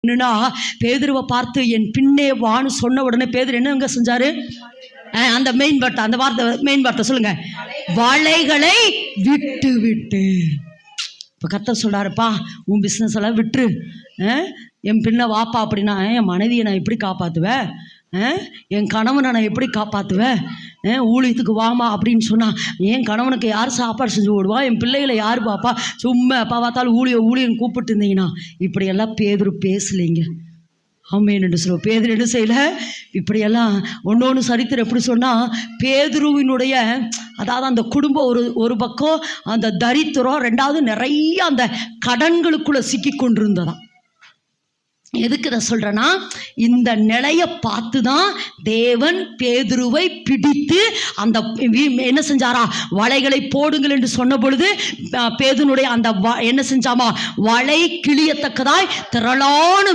என்னன்னா பேதுருவை பார்த்து என் பின்னே வான்னு சொன்ன உடனே பேதுரு என்னங்க செஞ்சாரு? அந்த மெயின் வார்த்தை, அந்த வார்த்தை மெயின் வார்த்தை சொல்லுங்க, வலைகளை விட்டு விட்டு. இப்போ கர்த்தர் சொல்றாருப்பா, உன் பிஸ்னஸ் எல்லாம் விட்டுரு, என் பின்ன வாப்பா. அப்படின்னா என் மனைவியை நான் எப்படி காப்பாற்றுவேன்? என் கணவனை நான் எப்படி காப்பாற்றுவேன்? ஊழியத்துக்கு வாமா அப்படின்னு சொன்னால் என் கணவனுக்கு யார் சாப்பாடு செஞ்சு விடுவா? என் பிள்ளைகளை யார் பாப்பா? சும்மா அப்பா பார்த்தாலும் ஊழியம் கூப்பிட்டு இருந்தீங்கன்னா இப்படியெல்லாம் பேதுரு பேசலைங்க. ஆமென் என்று சொல்லுவோம். பேதுரு என்ன செய்யல? இப்படியெல்லாம் ஒன்று சரித்திரம் எப்படி சொன்னால், பேதுருவினுடைய அதாவது அந்த குடும்பம் ஒரு பக்கம் அந்த தரித்திரம், ரெண்டாவது நிறைய அந்த கடன்களுக்குள்ளே சிக்கி கொண்டிருந்ததாம். எதுக்கு நான் சொல்கிறேன்னா, இந்த நிலையை பார்த்து தான் தேவன் பேதுருவை பிடித்து அந்த என்ன செஞ்சாரா, வலைகளை போடுங்கள் என்று சொன்ன பொழுது பேதுனுடைய அந்த என்ன செஞ்சாமா, வலை கிளியத்தக்கதாய் திரளான